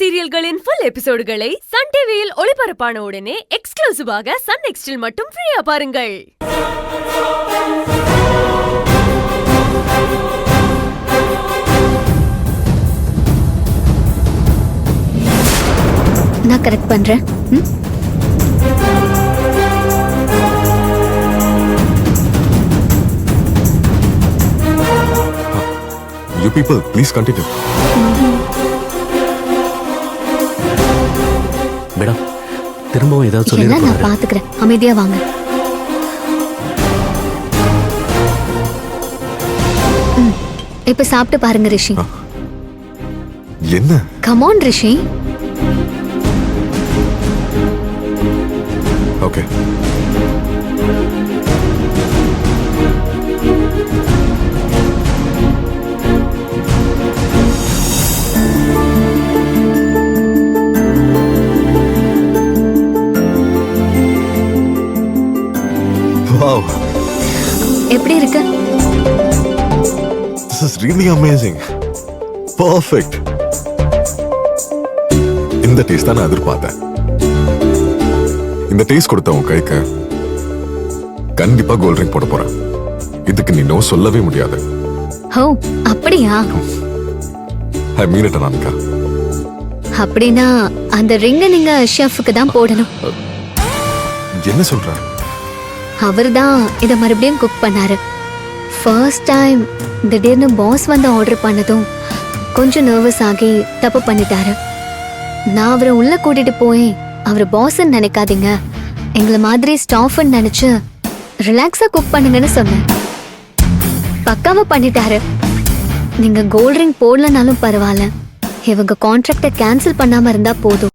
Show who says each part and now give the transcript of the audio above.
Speaker 1: சீரியல்களின் full எபிசோடுகளை Sun டிவியில் ஒளிபரப்பான உடனே எக்ஸ்க்ளூசிவாக சன் நெக்ஸ்டில் மட்டும் ஃப்ரீயா பாருங்கள்.
Speaker 2: நான் கரெக்ட் பண்றேன்.
Speaker 3: You people, please continue.
Speaker 4: Madam, திரும்பவும் ஏதாவது சொல்லி
Speaker 2: நான் பாத்துக்கிறேன். அமைதியா வாங்க. இப்ப சாப்பிட்டு பாருங்க ரிஷி.
Speaker 3: என்ன?
Speaker 2: Come on Rishi.
Speaker 3: Okay. Wow.
Speaker 2: எப்படி இருக்கு?
Speaker 3: This is really amazing. Perfect. இந்த டேஸ்ட் தான் நான் எதிர்பார்த்தேன். இந்த டேஸ்ட் கொடுத்த உன் கைக்கு கண்டிப்பா கோல்ட் ரிங் போட போறேன். இதுக்கு நீ நோ சொல்லவே முடியாது.
Speaker 2: ஓ, அப்படியா?
Speaker 3: I mean it, Anamika.
Speaker 2: அப்படினா அந்த ரிங்க நீங்க ஷெஃப்க்கு தான் போடணும்.
Speaker 3: என்ன சொல்ற?
Speaker 2: அவர்தான் இத மறுபடியும் குக் பண்ணாரு. ஃபர்ஸ்ட் டைம் திடீர்னு பாஸ் வந்து ஆர்டர் பண்ணதும் கொஞ்சம் நர்வஸ் ஆகி தப்பு பண்ணிட்டாரு. நான் அவரை உள்ள கூட்டிட்டு போய் அவர் பாஸ்ன்னு நினைக்காதீங்க, எங்களை மாதிரி ஸ்டாஃப்னு நினைச்சு ரிலாக்ஸா குக் பண்ணுங்கன்னு சொன்னேன். பக்காவா பண்ணிட்டாரு. நீங்க கோல்ட் ரிங் போடலனாலும் பரவாயில்ல, இவங்க கான்ட்ராக்டை கேன்சல் பண்ணாம இருந்தா போதும்.